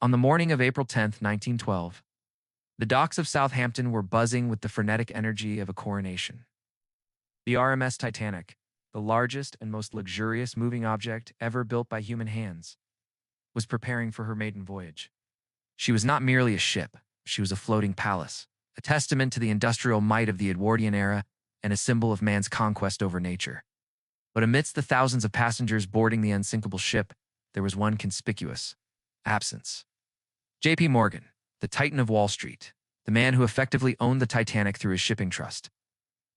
On the morning of April 10th, 1912, the docks of Southampton were buzzing with the frenetic energy of a coronation. The RMS Titanic, the largest and most luxurious moving object ever built by human hands, was preparing for her maiden voyage. She was not merely a ship, she was a floating palace, a testament to the industrial might of the Edwardian era and a symbol of man's conquest over nature. But amidst the thousands of passengers boarding the unsinkable ship, there was one conspicuous absence. J.P. Morgan, the titan of Wall Street, the man who effectively owned the Titanic through his shipping trust.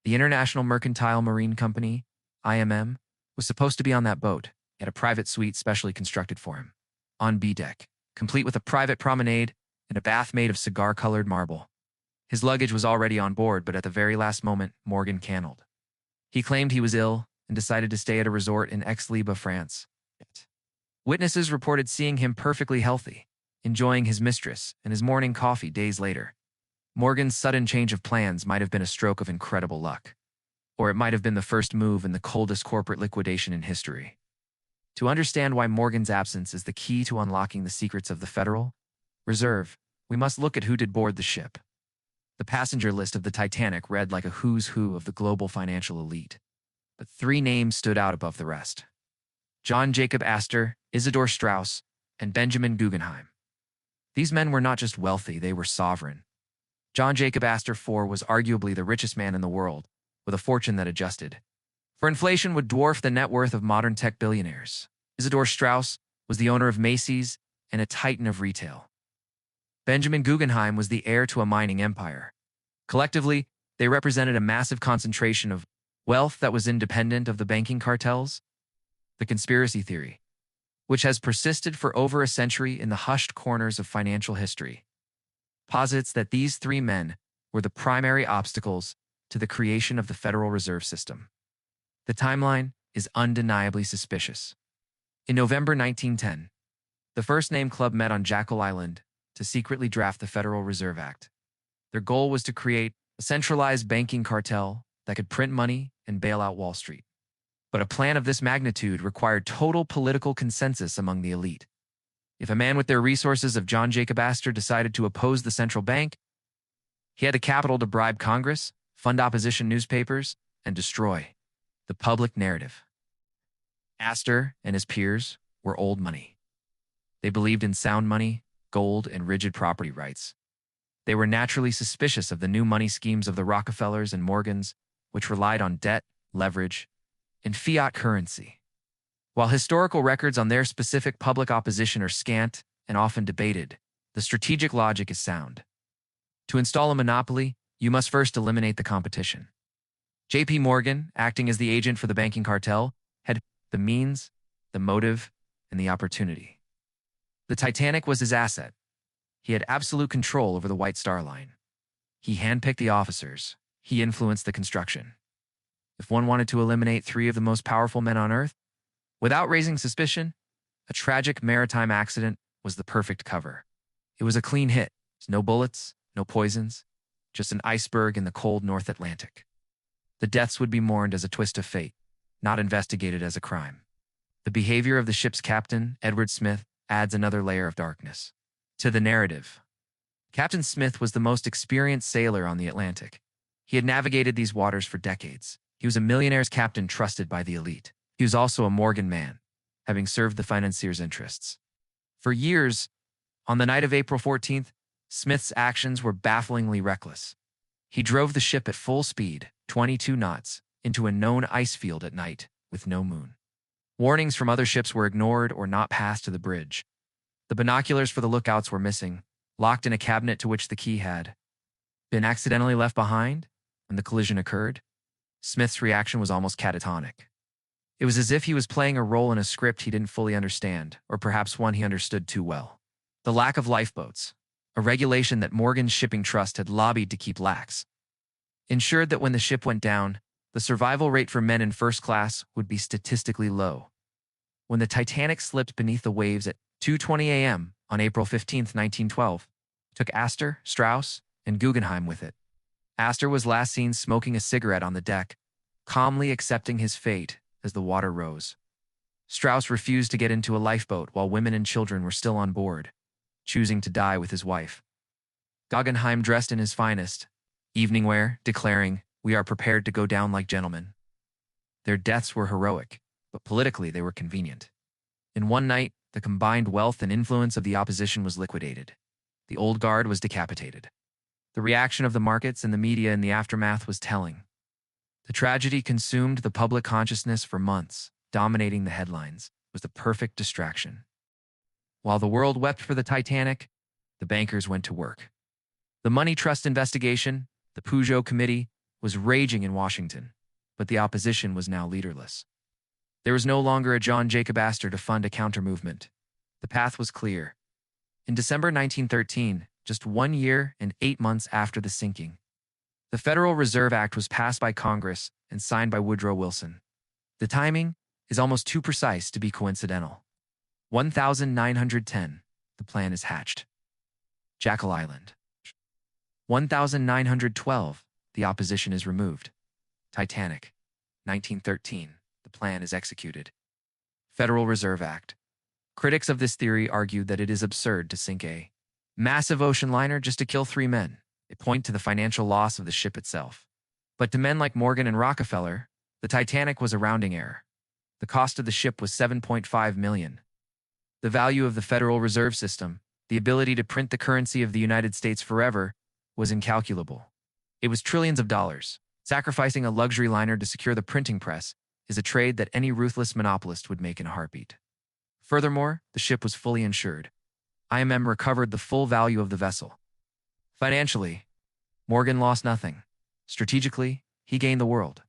The International Mercantile Marine Company, IMM, was supposed to be on that boat, at a private suite specially constructed for him. On B deck, complete with a private promenade and a bath made of cigar-colored marble. His luggage was already on board, but at the very last moment, Morgan cannoned. He claimed he was ill and decided to stay at a resort in Aix-les-Bains, France. Witnesses reported seeing him perfectly healthy, enjoying his mistress and his morning coffee days later. Morgan's sudden change of plans might have been a stroke of incredible luck, or it might have been the first move in the coldest corporate liquidation in history. To understand why Morgan's absence is the key to unlocking the secrets of the Federal Reserve, we must look at who did board the ship. The passenger list of the Titanic read like a who's who of the global financial elite, but three names stood out above the rest: John Jacob Astor, Isidor Straus, and Benjamin Guggenheim. These men were not just wealthy, they were sovereign. John Jacob Astor IV was arguably the richest man in the world, with a fortune that adjusted for inflation would dwarf the net worth of modern tech billionaires. Isidor Straus was the owner of Macy's and a titan of retail. Benjamin Guggenheim was the heir to a mining empire. Collectively, they represented a massive concentration of wealth that was independent of the banking cartels. The conspiracy theory, which has persisted for over a century in the hushed corners of financial history, posits that these three men were the primary obstacles to the creation of the Federal Reserve System. The timeline is undeniably suspicious. In November 1910, the First Name Club met on Jekyll Island to secretly draft the Federal Reserve Act. Their goal was to create a centralized banking cartel that could print money and bail out Wall Street. But a plan of this magnitude required total political consensus among the elite. If a man with their resources of John Jacob Astor decided to oppose the central bank, he had the capital to bribe Congress, fund opposition newspapers, and destroy the public narrative. Astor and his peers were old money. They believed in sound money, gold, and rigid property rights. They were naturally suspicious of the new money schemes of the Rockefellers and Morgans, which relied on debt, leverage, and fiat currency. While historical records on their specific public opposition are scant and often debated, the strategic logic is sound. To install a monopoly, you must first eliminate the competition. J.P. Morgan, acting as the agent for the banking cartel, had the means, the motive, and the opportunity. The Titanic was his asset. He had absolute control over the White Star Line. He handpicked the officers. He influenced the construction. If one wanted to eliminate three of the most powerful men on Earth, without raising suspicion, a tragic maritime accident was the perfect cover. It was a clean hit. No bullets, no poisons, just an iceberg in the cold North Atlantic. The deaths would be mourned as a twist of fate, not investigated as a crime. The behavior of the ship's captain, Edward Smith, adds another layer of darkness to the narrative. Captain Smith was the most experienced sailor on the Atlantic. He had navigated these waters for decades. He was a millionaire's captain trusted by the elite. He was also a Morgan man, having served the financiers' interests. For years, on the night of April 14th, Smith's actions were bafflingly reckless. He drove the ship at full speed, 22 knots, into a known ice field at night with no moon. Warnings from other ships were ignored or not passed to the bridge. The binoculars for the lookouts were missing, locked in a cabinet to which the key had been accidentally left behind when the collision occurred. Smith's reaction was almost catatonic. It was as if he was playing a role in a script he didn't fully understand, or perhaps one he understood too well. The lack of lifeboats, a regulation that Morgan's Shipping Trust had lobbied to keep lax, ensured that when the ship went down, the survival rate for men in first class would be statistically low. When the Titanic slipped beneath the waves at 2:20 a.m. on April 15, 1912, took Astor, Straus, and Guggenheim with it. Astor was last seen smoking a cigarette on the deck, calmly accepting his fate as the water rose. Straus refused to get into a lifeboat while women and children were still on board. choosing to die with his wife. Guggenheim dressed in his finest evening wear, declaring, "We are prepared to go down like gentlemen." Their deaths were heroic, but politically they were convenient. In one night, the combined wealth and influence of the opposition was liquidated. The old guard was decapitated. The reaction of the markets and the media in the aftermath was telling. The tragedy consumed the public consciousness for months, dominating the headlines. It was the perfect distraction. While the world wept for the Titanic, the bankers went to work. The money trust investigation, the Peugeot Committee, was raging in Washington, but the opposition was now leaderless. There was no longer a John Jacob Astor to fund a counter-movement. The path was clear. In December 1913, just 1 year and 8 months after the sinking, the Federal Reserve Act was passed by Congress and signed by Woodrow Wilson. The timing is almost too precise to be coincidental. 1910, the plan is hatched. Jekyll Island. 1912, the opposition is removed. Titanic. 1913, the plan is executed. Federal Reserve Act. Critics of this theory argued that it is absurd to sink a massive ocean liner just to kill 3 men. They point to the financial loss of the ship itself. But to men like Morgan and Rockefeller, the Titanic was a rounding error. The cost of the ship was $7.5 million. The value of the Federal Reserve System, the ability to print the currency of the United States forever, was incalculable. It was trillions of dollars. Sacrificing a luxury liner to secure the printing press is a trade that any ruthless monopolist would make in a heartbeat. Furthermore, the ship was fully insured. IMM recovered the full value of the vessel. Financially, Morgan lost nothing. Strategically, he gained the world.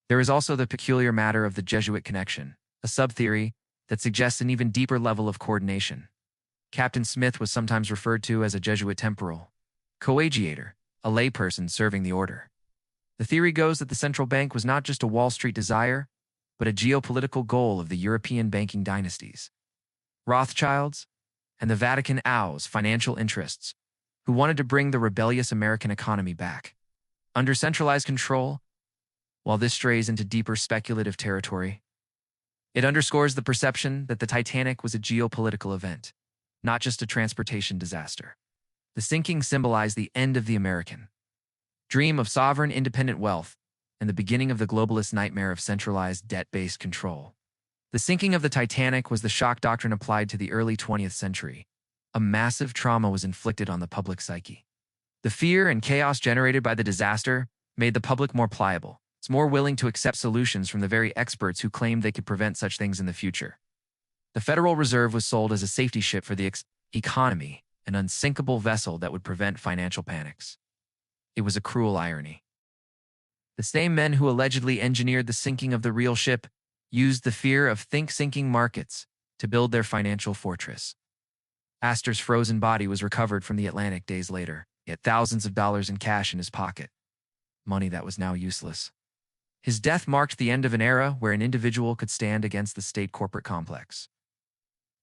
There is also the peculiar matter of the Jesuit connection, a sub-theory that suggests an even deeper level of coordination. Captain Smith was sometimes referred to as a Jesuit temporal coadjutor, a layperson serving the order. The theory goes that the central bank was not just a Wall Street desire, but a geopolitical goal of the European banking dynasties. Rothschilds and the Vatican Au's financial interests, who wanted to bring the rebellious American economy back under centralized control. While this strays into deeper speculative territory, it underscores the perception that the Titanic was a geopolitical event, not just a transportation disaster. The sinking symbolized the end of the American dream of sovereign independent wealth and the beginning of the globalist nightmare of centralized debt-based control. The sinking of the Titanic was the shock doctrine applied to the early 20th century. A massive trauma was inflicted on the public psyche. The fear and chaos generated by the disaster made the public more pliable. It's more willing to accept solutions from the very experts who claimed they could prevent such things in the future. The Federal Reserve was sold as a safety ship for the economy, an unsinkable vessel that would prevent financial panics. It was a cruel irony. The same men who allegedly engineered the sinking of the real ship used the fear of sinking markets to build their financial fortress. Astor's frozen body was recovered from the Atlantic days later. He had thousands of dollars in cash in his pocket, money that was now useless. His death marked the end of an era where an individual could stand against the state corporate complex.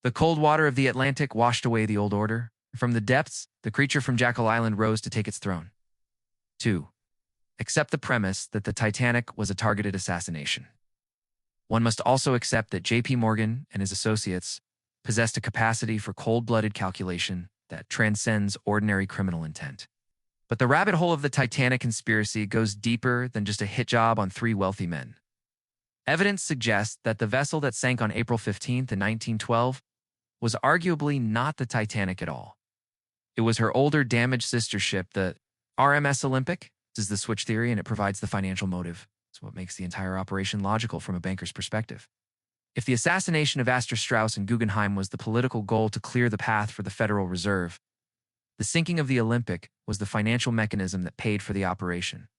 The cold water of the Atlantic washed away the old order. From the depths, the creature from Jekyll Island rose to take its throne. 2. Accept the premise that the Titanic was a targeted assassination. One must also accept that J.P. Morgan and his associates possessed a capacity for cold-blooded calculation that transcends ordinary criminal intent. But the rabbit hole of the Titanic conspiracy goes deeper than just a hit job on 3 wealthy men. Evidence suggests that the vessel that sank on April 15, 1912, was arguably not the Titanic at all. It was her older, damaged sister ship, the RMS Olympic. This is the switch theory, and it provides the financial motive. It's what makes the entire operation logical from a banker's perspective. If the assassination of Astor Strauss and Guggenheim was the political goal to clear the path for the Federal Reserve, the sinking of the Olympic was the financial mechanism that paid for the operation.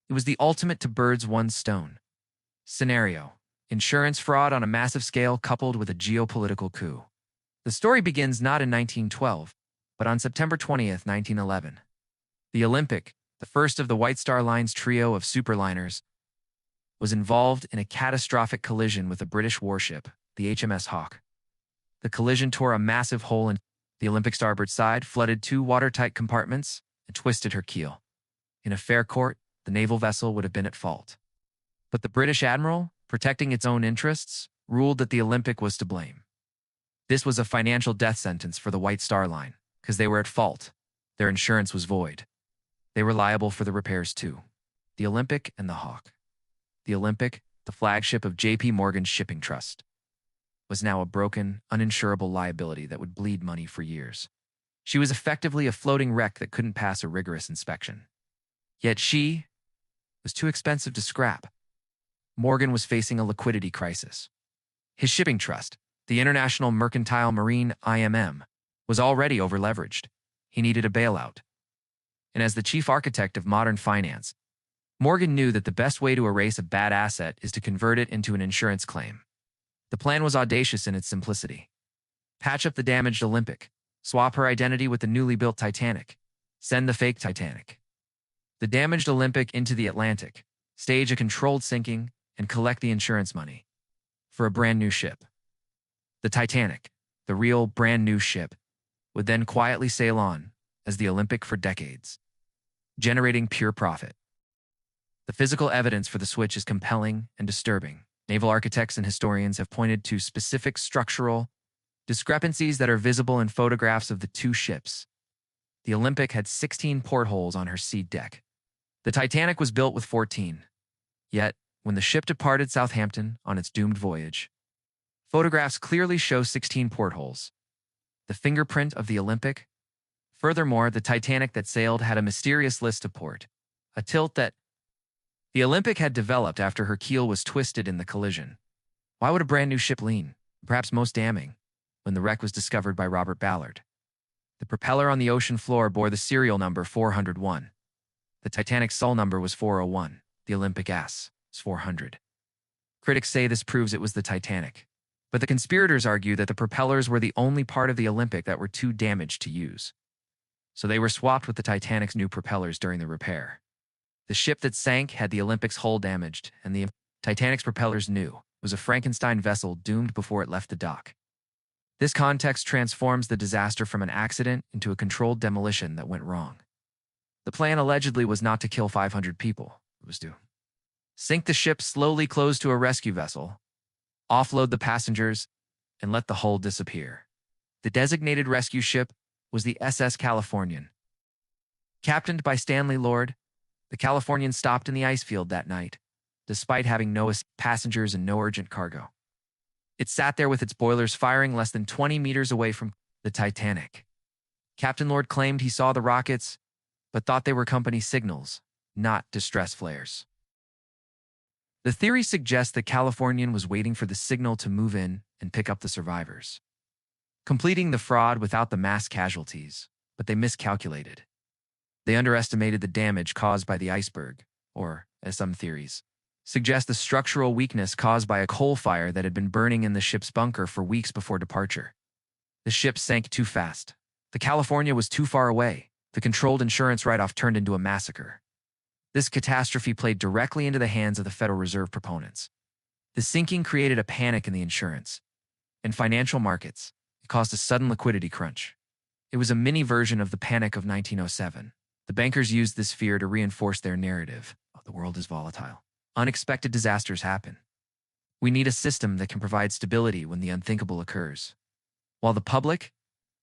It was the ultimate to birds one stone scenario: insurance fraud on a massive scale coupled with a geopolitical coup. The story begins not in 1912, but on September 20th, 1911. The Olympic, the first of the White Star Line's trio of superliners, was involved in a catastrophic collision with a British warship, the HMS Hawke. The collision tore a massive hole in the Olympic starboard side, flooded 2 watertight compartments, and twisted her keel. In a fair court, the naval vessel would have been at fault. But the British admiral, protecting its own interests, ruled that the Olympic was to blame. This was a financial death sentence for the White Star Line. because they were at fault. Their insurance was void. They were liable for the repairs too. The Olympic and the Hawk. The Olympic, the flagship of J.P. Morgan's shipping trust, was now a broken, uninsurable liability that would bleed money for years. She was effectively a floating wreck that couldn't pass a rigorous inspection. Yet she was too expensive to scrap. Morgan was facing a liquidity crisis. His shipping trust, the International Mercantile Marine IMM, was already overleveraged. He needed a bailout. And as the chief architect of modern finance, Morgan knew that the best way to erase a bad asset is to convert it into an insurance claim. The plan was audacious in its simplicity. Patch up the damaged Olympic, swap her identity with the newly built Titanic, send the fake Titanic, the damaged Olympic into the Atlantic, stage a controlled sinking, and collect the insurance money for a brand new ship. The Titanic, the real brand new ship, would then quietly sail on as the Olympic for decades, generating pure profit. The physical evidence for the switch is compelling and disturbing. Naval architects and historians have pointed to specific structural discrepancies that are visible in photographs of the two ships. The Olympic had 16 portholes on her sea deck. The Titanic was built with 14. Yet, when the ship departed Southampton on its doomed voyage, photographs clearly show 16 portholes. The fingerprint of the Olympic. Furthermore, the Titanic that sailed had a mysterious list to port, a tilt that the Olympic had developed after her keel was twisted in the collision. Why would a brand new ship lean? Perhaps most damning, when the wreck was discovered by Robert Ballard. The propeller on the ocean floor bore the serial number 401. The Titanic's hull number was 401. The Olympic S was 400. Critics say this proves it was the Titanic, but the conspirators argue that the propellers were the only part of the Olympic that were too damaged to use. So they were swapped with the Titanic's new propellers during the repair. The ship that sank had the Olympic's hull damaged, and the Titanic's propellers new. It was a Frankenstein vessel doomed before it left the dock. This context transforms the disaster from an accident into a controlled demolition that went wrong. The plan allegedly was not to kill 500 people. It was to sink the ship slowly close to a rescue vessel, offload the passengers, and let the hull disappear. The designated rescue ship was the SS Californian. Captained by Stanley Lord, the Californian stopped in the ice field that night, despite having no passengers and no urgent cargo. It sat there with its boilers firing less than 20 meters away from the Titanic. Captain Lord claimed he saw the rockets, but thought they were company signals, not distress flares. The theory suggests that Californian was waiting for the signal to move in and pick up the survivors, completing the fraud without the mass casualties, but they miscalculated. They underestimated the damage caused by the iceberg, or, as some theories suggest, the structural weakness caused by a coal fire that had been burning in the ship's bunker for weeks before departure. The ship sank too fast. The California was too far away. The controlled insurance write-off turned into a massacre. This catastrophe played directly into the hands of the Federal Reserve proponents. The sinking created a panic in the insurance and financial markets. It caused a sudden liquidity crunch. It was a mini version of the panic of 1907. The bankers used this fear to reinforce their narrative. Oh, the world is volatile. Unexpected disasters happen. We need a system that can provide stability when the unthinkable occurs. While the public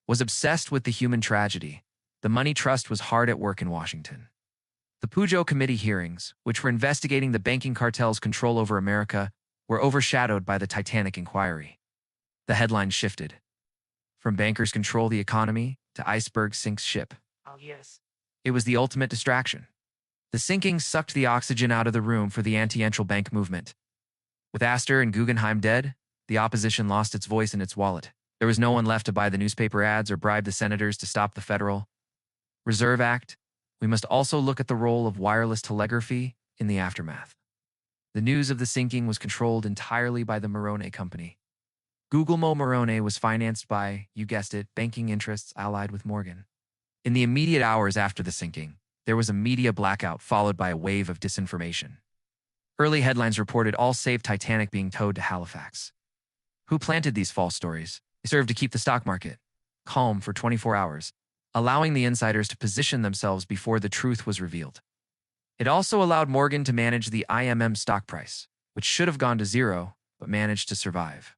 was obsessed with the human tragedy, the money trust was hard at work in Washington. The Pujo Committee hearings, which were investigating the banking cartel's control over America, were overshadowed by the Titanic inquiry. The headlines shifted. From bankers control the economy to iceberg sinks ship. Oh, yes. It was the ultimate distraction. The sinking sucked the oxygen out of the room for the anti-central bank movement. With Astor and Guggenheim dead, the opposition lost its voice and its wallet. There was no one left to buy the newspaper ads or bribe the senators to stop the Federal Reserve Act. We must also look at the role of wireless telegraphy in the aftermath. The news of the sinking was controlled entirely by the Morone Company. Guglielmo Morone was financed by, you guessed it, banking interests allied with Morgan. In the immediate hours after the sinking, there was a media blackout followed by a wave of disinformation. Early headlines reported all save Titanic being towed to Halifax. Who planted these false stories? They served to keep the stock market calm for 24 hours, allowing the insiders to position themselves before the truth was revealed. It also allowed Morgan to manage the IMM stock price, which should have gone to zero, but managed to survive.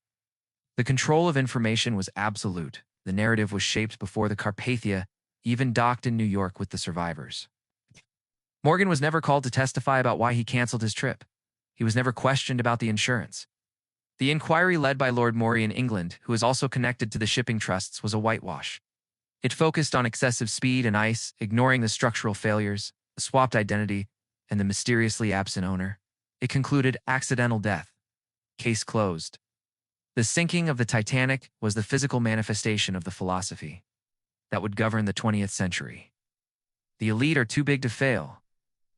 The control of information was absolute, The narrative was shaped before the Carpathia even docked in New York with the survivors. Morgan was never called to testify about why he canceled his trip. He was never questioned about the insurance. The inquiry led by Lord Morey in England, who is also connected to the shipping trusts, was a whitewash. It focused on excessive speed and ice, ignoring the structural failures, the swapped identity, and the mysteriously absent owner. It concluded accidental death. Case closed. The sinking of the Titanic was the physical manifestation of the philosophy that would govern the 20th century. The elite are too big to fail.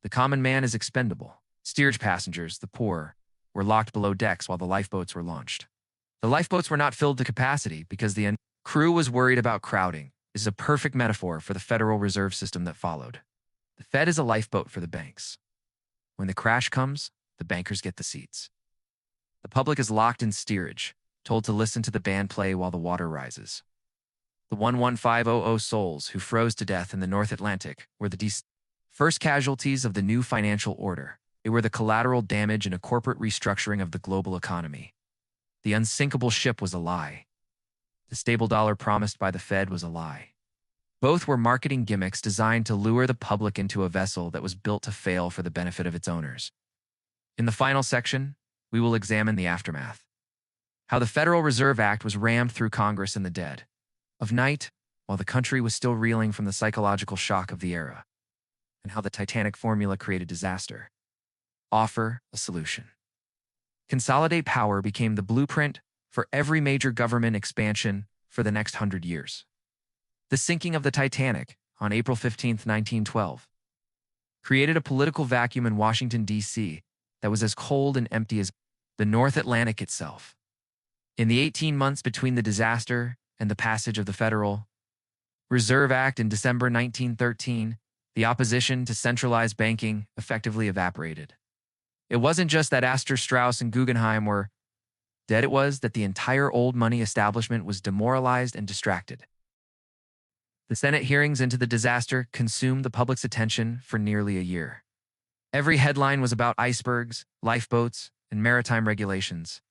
The common man is expendable. Steerage passengers, the poor, were locked below decks while the lifeboats were launched. The lifeboats were not filled to capacity because the crew was worried about crowding. This is a perfect metaphor for the Federal Reserve System that followed. The Fed is a lifeboat for the banks. When the crash comes, the bankers get the seats. The public is locked in steerage, told to listen to the band play while the water rises. The 11500 souls who froze to death in the North Atlantic were the first casualties of the new financial order. They were the collateral damage in a corporate restructuring of the global economy. The unsinkable ship was a lie. The stable dollar promised by the Fed was a lie. Both were marketing gimmicks designed to lure the public into a vessel that was built to fail for the benefit of its owners. In the final section, we will examine the aftermath. How the Federal Reserve Act was rammed through Congress in the dead of night while the country was still reeling from the psychological shock of the era, and how the Titanic formula created disaster. Offer a solution. Consolidate power became the blueprint for every major government expansion for the next 100 years. The sinking of the Titanic on April 15, 1912, created a political vacuum in Washington, D.C. that was as cold and empty as the North Atlantic itself. In the 18 months between the disaster and the passage of the Federal Reserve Act in December 1913, the opposition to centralized banking effectively evaporated. It wasn't just that Astor Strauss and Guggenheim were dead, it was that the entire old money establishment was demoralized and distracted. The Senate hearings into the disaster consumed the public's attention for nearly a year. Every headline was about icebergs, lifeboats, and maritime regulations.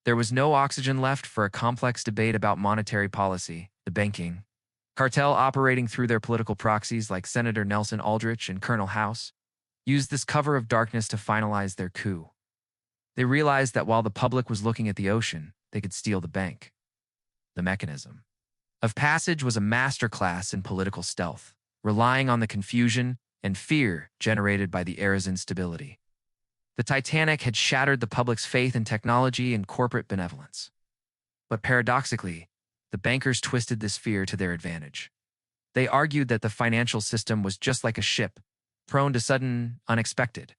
There was no oxygen left for a complex debate about monetary policy. The banking cartel, operating through their political proxies like Senator Nelson Aldrich and Colonel House, used this cover of darkness to finalize their coup. They realized that while the public was looking at the ocean, they could steal the bank. The mechanism of passage was a masterclass in political stealth, relying on the confusion and fear generated by the era's instability. The Titanic had shattered the public's faith in technology and corporate benevolence. But paradoxically, the bankers twisted this fear to their advantage. They argued that the financial system was just like a ship, prone to sudden, unexpected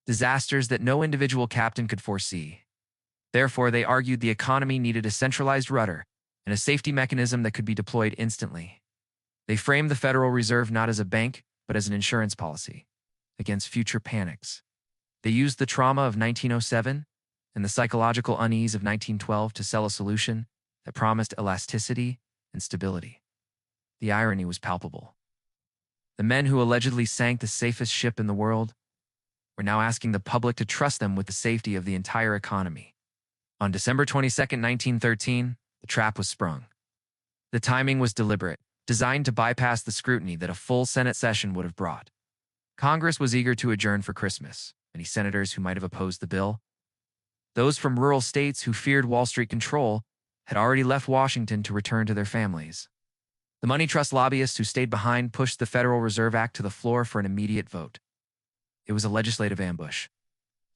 disasters that no individual captain could foresee. Therefore, they argued the economy needed a centralized rudder and a safety mechanism that could be deployed instantly. They framed the Federal Reserve not as a bank, but as an insurance policy against future panics. They used the trauma of 1907 and the psychological unease of 1912 to sell a solution that promised elasticity and stability. The irony was palpable. The men who allegedly sank the safest ship in the world were now asking the public to trust them with the safety of the entire economy. On December 22, 1913, the trap was sprung. The timing was deliberate, designed to bypass the scrutiny that a full Senate session would have brought. Congress was eager to adjourn for Christmas. Many senators who might have opposed the bill, those from rural states who feared Wall Street control, had already left Washington to return to their families. The money trust lobbyists who stayed behind pushed the Federal Reserve Act to the floor for an immediate vote. It was a legislative ambush.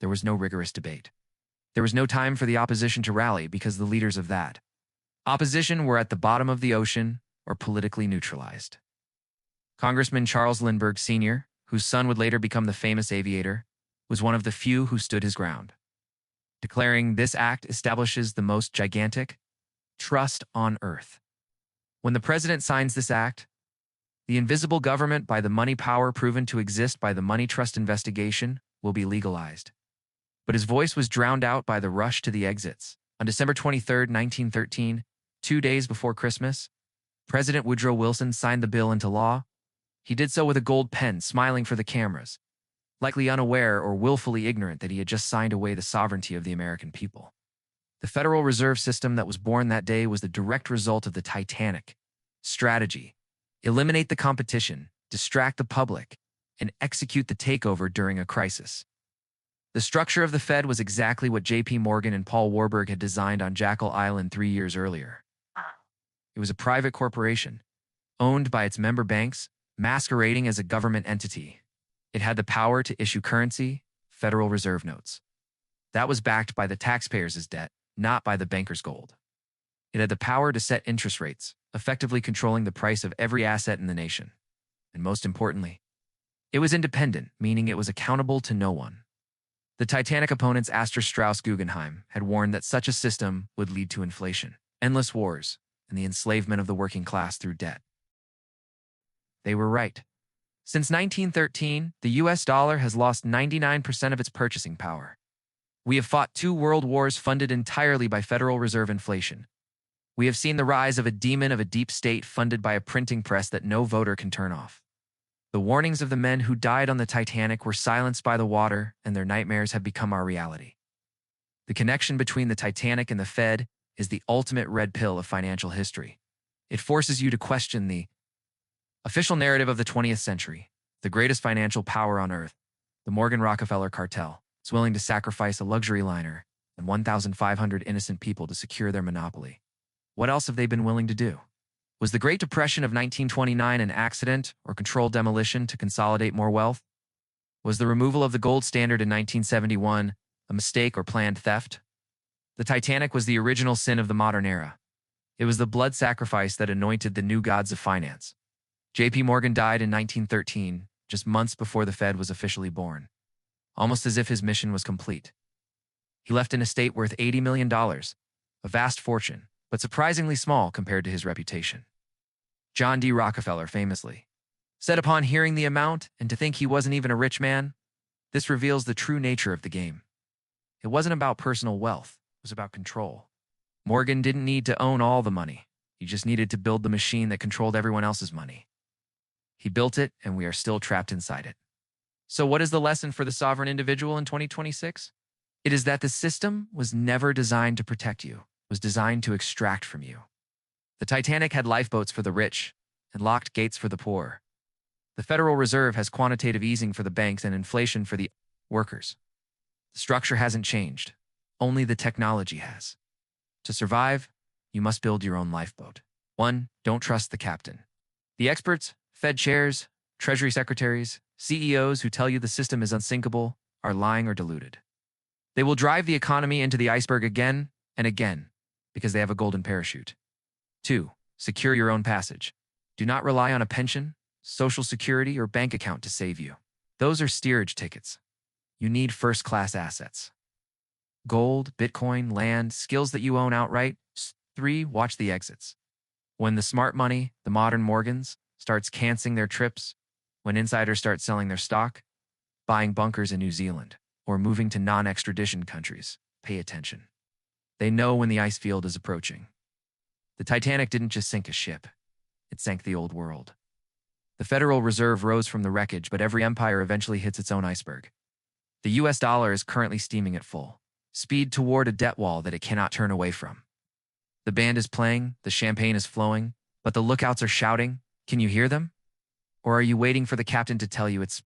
There was no rigorous debate. There was no time for the opposition to rally because the leaders of that opposition were at the bottom of the ocean or politically neutralized. Congressman Charles Lindbergh Sr., whose son would later become the famous aviator, was one of the few who stood his ground, declaring this act establishes the most gigantic trust on earth. When the president signs this act, the invisible government by the money power proven to exist by the money trust investigation will be legalized. But his voice was drowned out by the rush to the exits. On December 23, 1913, 2 days before Christmas, President Woodrow Wilson signed the bill into law. He did so with a gold pen, smiling for the cameras, likely unaware or willfully ignorant that he had just signed away the sovereignty of the American people. The Federal Reserve System that was born that day was the direct result of the Titanic. Strategy: eliminate the competition, distract the public, and execute the takeover during a crisis. The structure of the Fed was exactly what J.P. Morgan and Paul Warburg had designed on Jekyll Island 3 years earlier. It was a private corporation, owned by its member banks, masquerading as a government entity. It had the power to issue currency, Federal Reserve notes. That was backed by the taxpayers' debt, not by the bankers' gold. It had the power to set interest rates, effectively controlling the price of every asset in the nation. And most importantly, it was independent, meaning it was accountable to no one. The Titanic opponents Astor Strauss Guggenheim had warned that such a system would lead to inflation, endless wars, and the enslavement of the working class through debt. They were right. Since 1913, the US dollar has lost 99% of its purchasing power. We have fought 2 world wars funded entirely by Federal Reserve inflation. We have seen the rise of a demon of a deep state funded by a printing press that no voter can turn off. The warnings of the men who died on the Titanic were silenced by the water, and their nightmares have become our reality. The connection between the Titanic and the Fed is the ultimate red pill of financial history. It forces you to question the official narrative of the 20th century, the greatest financial power on earth, the Morgan Rockefeller cartel, is willing to sacrifice a luxury liner and 1,500 innocent people to secure their monopoly. What else have they been willing to do? Was the Great Depression of 1929 an accident or controlled demolition to consolidate more wealth? Was the removal of the gold standard in 1971 a mistake or planned theft? The Titanic was the original sin of the modern era. It was the blood sacrifice that anointed the new gods of finance. J.P. Morgan died in 1913, just months before the Fed was officially born, almost as if his mission was complete. He left an estate worth $80 million, a vast fortune, but surprisingly small compared to his reputation. John D. Rockefeller famously said upon hearing the amount and to think he wasn't even a rich man, this reveals the true nature of the game. It wasn't about personal wealth, it was about control. Morgan didn't need to own all the money. He just needed to build the machine that controlled everyone else's money. He built it, and we are still trapped inside it. So what is the lesson for the sovereign individual in 2026? It is that the system was never designed to protect you, it was designed to extract from you. The Titanic had lifeboats for the rich and locked gates for the poor. The Federal Reserve has quantitative easing for the banks and inflation for the workers. The structure hasn't changed. Only the technology has. To survive, you must build your own lifeboat. 1. Don't trust the captain. The experts, Fed chairs, Treasury secretaries, CEOs who tell you the system is unsinkable are lying or deluded. They will drive the economy into the iceberg again and again because they have a golden parachute. 2. Secure your own passage. Do not rely on a pension, Social Security, or bank account to save you. Those are steerage tickets. You need first-class assets. Gold, Bitcoin, land, skills that you own outright. 3. Watch the exits. When the smart money, the modern Morgans, starts canceling their trips, when insiders start selling their stock, buying bunkers in New Zealand, or moving to non-extradition countries, pay attention. They know when the ice field is approaching. The Titanic didn't just sink a ship. It sank the old world. The Federal Reserve rose from the wreckage, but every empire eventually hits its own iceberg. The US dollar is currently steaming at full speed toward a debt wall that it cannot turn away from. The band is playing, the champagne is flowing, but the lookouts are shouting. Can you hear them? Or are you waiting for the captain to tell you it's